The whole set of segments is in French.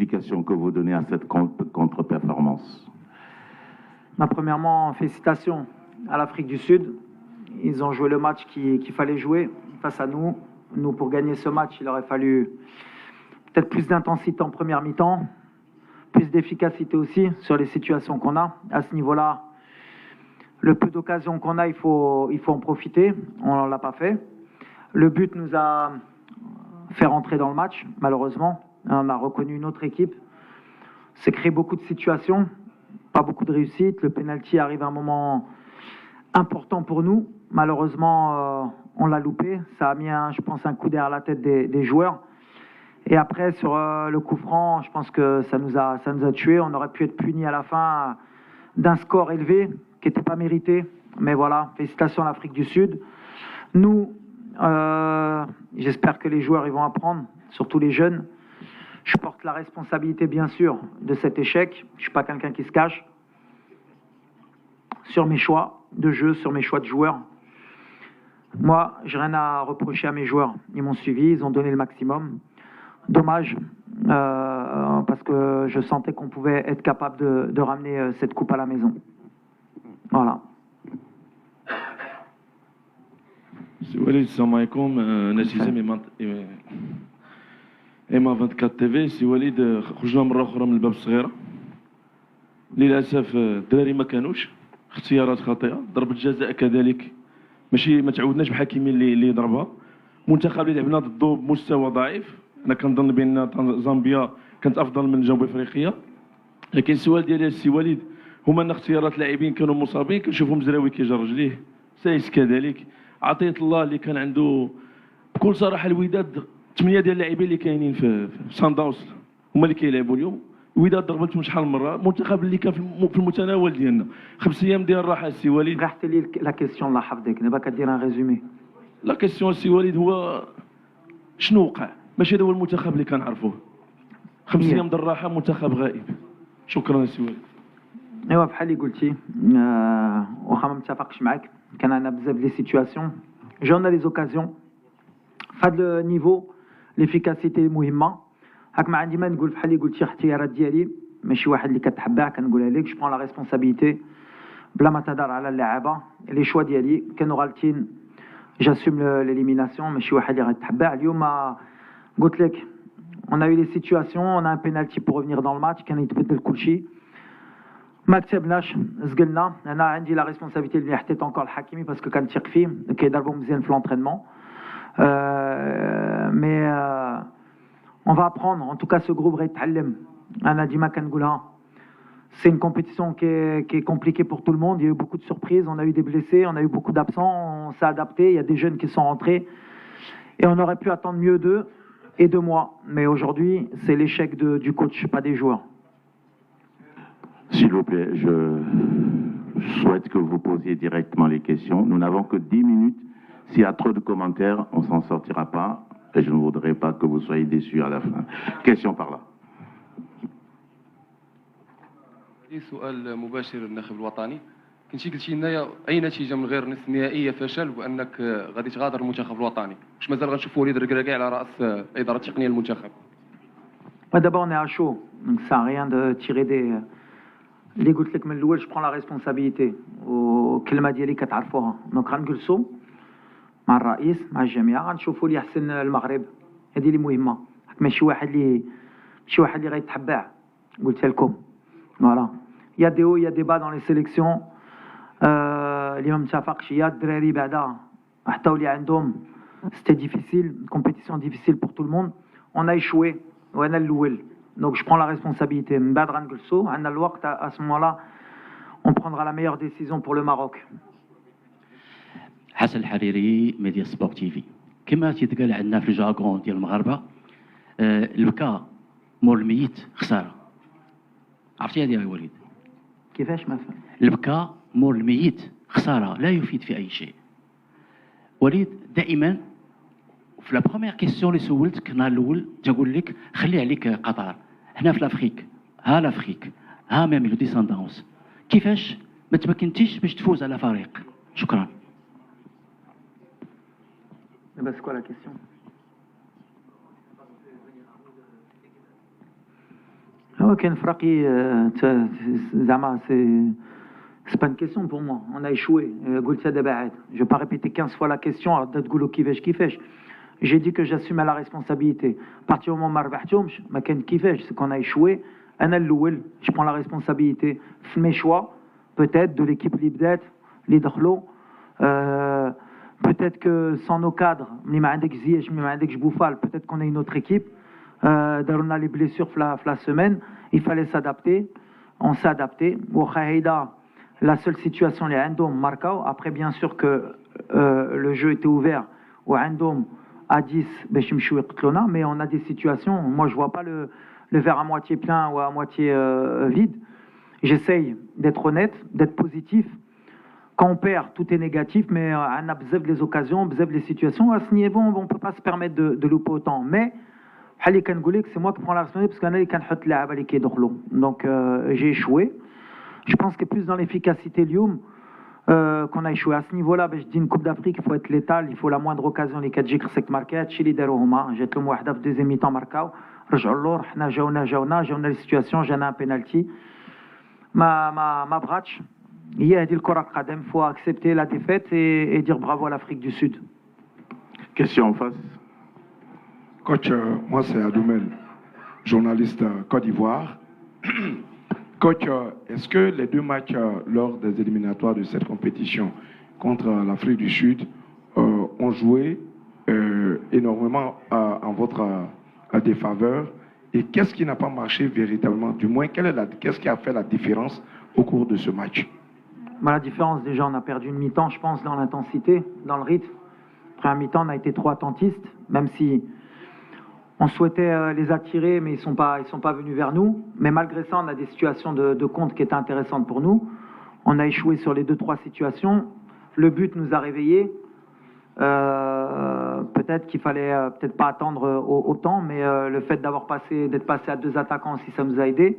qualification que vous donnez à cette contre-performance? Premièrement, félicitations à l'Afrique du Sud. Ils ont joué le match qu'il fallait jouer face à nous. Nous, pour gagner ce match, il aurait fallu peut-être plus d'intensité en première mi-temps, plus d'efficacité aussi sur les situations qu'on a. À ce niveau-là, le peu d'occasions qu'on a, il faut en profiter. On ne l'a pas fait. Le but nous a fait rentrer dans le match, malheureusement. On a reconnu une autre équipe. C'est créé beaucoup de situations, pas beaucoup de réussite. Le penalty arrive à un moment important pour nous. Malheureusement, on l'a loupé. Ça a mis, je pense, un coup derrière la tête des joueurs. Et après, sur le coup franc, je pense que ça nous a tués. On aurait pu être punis à la fin d'un score élevé qui n'était pas mérité. Mais voilà, félicitations à l'Afrique du Sud. Nous, j'espère que les joueurs ils vont apprendre, surtout les jeunes. Je porte la responsabilité, bien sûr, de cet échec. Je ne suis pas quelqu'un qui se cache. Sur mes choix de jeu, sur mes choix de joueurs. Moi, j'ai rien à reprocher à mes joueurs. Ils m'ont suivi, ils ont donné le maximum. Dommage, parce que je sentais qu'on pouvait être capable de ramener cette coupe à la maison. Voilà. سي وليد السلام عليكم. انا تيزامي ايما 24 تي في. سي وليد خرجنا مره اخرى من الباب الصغيره للاسف. الدراري ما كانوش اختيارات خاطئه، ضربه جزاء كذلك ماشي ما تعودناش بحكيمين اللي ضربها. منتخب اللي لعبنا ضده بمستوى ضعيف. انا كنظن بان زامبيا كانت افضل من جنوب افريقيا، لكن السؤال ديالي السي وليد هما ان اختيارات لاعبين كانوا مصابين. كنشوفوا مزراوي كيجر رجليه، سايس كذلك، عطية الله اللي كان عنده بكل صراحه. الوداد 8 ديال اللاعبين اللي كاينين في سان داونز هما اللي كيلعبوا اليوم. الوداد ضربت من شحال من مره، المنتخب اللي كان في المتناول ديالنا. 5 ايام ديال الراحه السي وليد. رحت لي لا كيسيون الله يحفظك، دابا كدير ان ريزومي. لا كيسيون السي وليد هو شنو وقع؟ ماشي هذا هو المنتخب اللي كنعرفوه. 5 ايام ديال الراحه، منتخب غائب. شكرا السي وليد. ايوا بحال اللي قلتي، واخا ما متفقش معاك، كان عندنا بزاف لي سيتوياسيون، جاونا لي زوكازيون. فهاد النيفو ليفيكاسيتي مهمه. هاك ما عندي ما نقول، بحال اللي قلتي اختيارات ديالي ماشي واحد اللي كتحبها كنقولها لك. جو برون لا ريسبونسابيلتي بلا ما تهضر على اللعابه. لي شوا ديالي كانوا غالطين، جاسوم ليليميناسيون، ماشي واحد اللي غتحبها. اليوم قلت لك on a eu les situations, on a un penalty pour revenir dans le match, كان يتبدل كل شيء. ما كتبناش، زقلنا. انا عندي لا ريسبونسابيلتي اللي حطيت انكور الحكيمي باسكو كنثيق فيه، كيضربوا مزيان في لونترينمون. مي on va apprendre. En tout cas, ce groupe غيتعلم. انا ديما كنقولها. C'est une compétition qui est compliquée pour tout le monde. Il y a eu beaucoup de surprises, on a eu des blessés, on a eu beaucoup d'absents, on s'est adapté. Il y a des jeunes qui sont rentrés et on aurait pu attendre mieux d'eux et de moi. Mais aujourd'hui, c'est l'échec du coach, pas des joueurs. S'il vous plaît, je souhaite que vous posiez directement les questions. Nous n'avons que 10 minutes. S'il y a trop de commentaires, on ne s'en sortira pas. Et je ne voudrais pas que vous soyez déçus à la fin. Question par là. سؤال مباشر للناخب الوطني. كنتي قلتي لنا اي نتيجه من غير نصف نهائيه فشل، وانك غادي تغادر المنتخب الوطني. واش مازال غنشوفوا وليد الركراكي على راس الاداره التقنيه للمنتخب؟ D'abord, on est à chaud, donc ça sert à rien de tirer des. اللي قلت لك من الاول، je prends la responsabilité. والكلمه ديالي كتعرفوها، دونك غنجلسوا مع الرئيس مع الجميع، غنشوفوا اللي يحسن المغرب. هذه اللي مهمه، ماشي واحد اللي غيتحبع. قلتها لكم. Voilà. Il y a des hauts, il y a des bas dans les sélections. اللي ما متفقش، يا الدراري بعدا حتى اللي عندهم c'était difficile, une compétition difficile pour tout le monde. On a échoué وانا الاول. Donc je prends la responsabilité. من بعد غنجلسوا، عندنا الوقت. À ce moment-là, on prendra la meilleure décision pour le Maroc. حسن الحريري، ميديا سبورت تي في. كما تيتقال عندنا في الجاكون ديال المغاربه، البكاء مور الميت خساره. عرفتي هذه يا وليد؟ كيفاش ما فهم؟ البكاء مور الميت خساره، لا يفيد في اي شيء. وليد دائما في لا بروميير كيسيون اللي سولتك النهار الاول تقول لك خلي عليك قطر. هنا في لافريك، ها لافريك، ها ميمي لو ديساندونس، كيفاش ما تمكنتيش باش تفوز على فريق؟ شكرا. C'est quoi la question? كاين فراقي زعما c'est pas une question pour moi. On a échoué. قلت هذا بعد. Je vais pas répéter 15 fois la question. عاد تقولوا كيفاش. J'ai dit que j'assumais la responsabilité. À partir du moment où ما ربحتهمش ما كان كيفاش. C'est qu'on a échoué. أنا الأول. Je prends la responsabilité. في mes choix peut-être de l'équipe اللي بدات اللي دخلوا. Peut-être que sans nos cadres, ما عندكش زياش ما عندكش بوفال, peut-être qu'on a une autre équipe. On a les blessures la semaine, il fallait s'adapter, on s'est adapté. La seule situation, les Andom Marcao. Après, bien sûr que le jeu était ouvert au Andom à 10, mais on a des situations. Moi, je vois pas le verre à moitié plein ou à moitié vide. J'essaye d'être honnête, d'être positif. Quand on perd, tout est négatif, mais on a besoin les occasions, besoin les situations. À ce niveau, on ne peut pas se permettre de louper autant. Mais c'est moi qui prends la responsabilité parce que donc j'ai échoué. Je pense que plus dans l'efficacité Lyoum qu'on a échoué à ce niveau-là. Je dis une Coupe d'Afrique, il faut être létal, il faut la moindre occasion. Les 4 جيك c'est marqué, Chili derohuma, j'ai le واحدة في deuxième mi-temps marqué. رجعوا اللور, حنا جاونا les situations, جانا un penalty. ما براتش. هي هذه الكرة القدم, faut accepter la défaite et dire bravo à l'Afrique du Sud. Question en face. Coach, moi c'est Adoumel, journaliste Côte d'Ivoire. Coach, est-ce que les 2 matchs lors des éliminatoires de cette compétition contre l'Afrique du Sud ont joué énormément en votre défaveur? Et qu'est-ce qui n'a pas marché véritablement? Du moins, qu'est-ce qui a fait la différence au cours de ce match? La différence, déjà, on a perdu une mi-temps, je pense, dans l'intensité, dans le rythme. Après un mi-temps, on a été trop attentistes, même si on souhaitait les attirer, mais ils sont pas venus vers nous. Mais malgré ça, on a des situations de compte qui étaient intéressantes pour nous. On a échoué sur les 2-3 situations. Le but nous a réveillés. Peut-être qu'il fallait peut-être pas attendre autant, mais le fait d'être passé à 2 attaquants aussi, ça nous a aidés.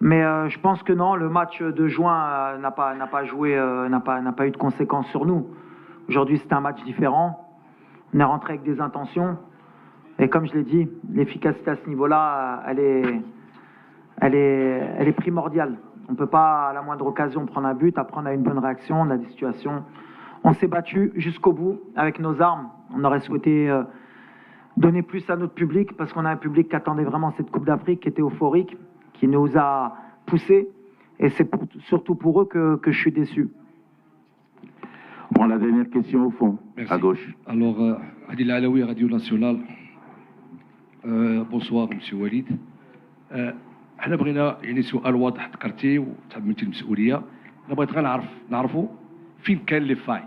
Mais je pense que non, le match de juin n'a pas eu de conséquences sur nous. Aujourd'hui, c'est un match différent. On est rentré avec des intentions. Et comme je l'ai dit, l'efficacité à ce niveau-là, elle est primordiale. On ne peut pas, à la moindre occasion, prendre un but. Après, on a une bonne réaction, on a des situations. On s'est battu jusqu'au bout avec nos armes. On aurait souhaité donner plus à notre public parce qu'on a un public qui attendait vraiment cette Coupe d'Afrique, qui était euphorique, qui nous a poussés. Et c'est surtout pour eux que je suis déçu. Bon, la dernière question au fond, merci. À gauche. Alors, Adil Alaoui, Radio Nationale. Bonsoir, Monsieur Walid. احنا بغينا يعني سؤال واضح ذكرتيه وتحملتي المسؤوليه. انا بغيت غير نعرفوا فين كان لي فاي.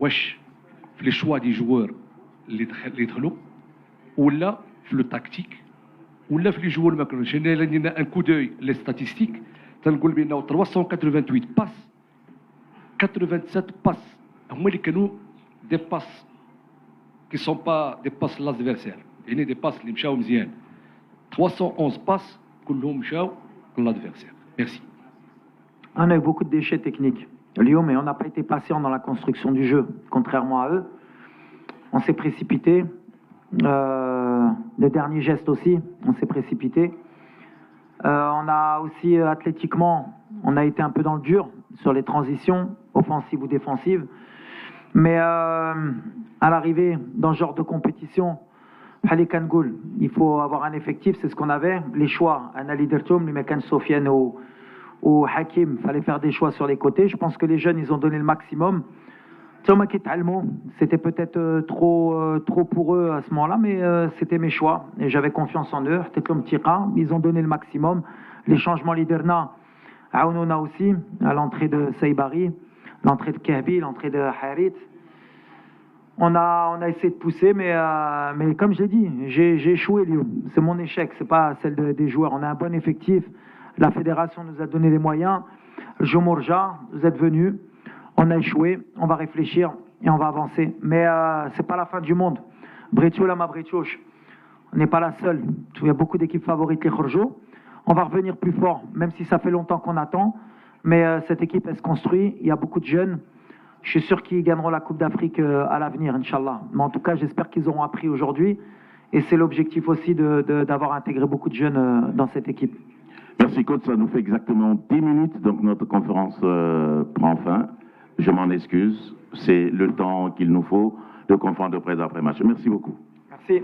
واش في لي شوا دي جوار اللي دخلوا ولا في لو تاكتيك ولا في لي جوار ما كانوش. انا لدينا ان كو دوي لي ستاتيستيك تنقول بانه 388 باس 87 باس هما اللي كانوا دي باس كي سون با دي باس لادفيرسير, يعني دي باس اللي مشاو مزيان. 311 باس كلهم مشاو لادفيرسير. Merci. On a eu beaucoup de déchets techniques. Lyon, mais on n'a pas été patient dans la construction du jeu, contrairement à eux. On s'est précipité. Le dernier geste aussi, on s'est précipité. On a aussi, athlétiquement, on a été un peu dans le dur sur les transitions, offensives ou défensives. Mais à l'arrivée dans ce genre de compétition, il faut avoir un effectif, c'est ce qu'on avait. Les choix, Ali Dertoum, les Mekan Sofiane ou Hakim, il fallait faire des choix sur les côtés. Je pense que les jeunes, ils ont donné le maximum. C'était peut-être trop pour eux à ce moment-là, mais c'était mes choix. Et j'avais confiance en eux. Ils ont donné le maximum. Les changements Liderna, Aounona aussi, à l'entrée de Saïbari, l'entrée de Kahbi, l'entrée de Harit. On a essayé de pousser, mais comme je l'ai dit, j'ai échoué, Lyon. C'est mon échec, c'est pas celle des joueurs. On a un bon effectif. La fédération nous a donné les moyens. Jomorja, vous êtes venus. On a échoué. On va réfléchir et on va avancer. Mais c'est pas la fin du monde. Bretio Lama Bretioch, on n'est pas la seule. Il y a beaucoup d'équipes favorites, les Khorjo. On va revenir plus fort, même si ça fait longtemps qu'on attend. Mais cette équipe, elle se construit. Il y a beaucoup de jeunes. Je suis sûr qu'ils gagneront la Coupe d'Afrique à l'avenir, Inch'Allah. Mais en tout cas, j'espère qu'ils auront appris aujourd'hui Et c'est l'objectif aussi d'avoir intégré beaucoup de jeunes dans cette équipe. Merci coach, ça nous fait exactement 10 minutes, donc notre conférence prend fin. Je m'en excuse, c'est le temps qu'il nous faut de conférence de presse après match. Merci beaucoup. Merci.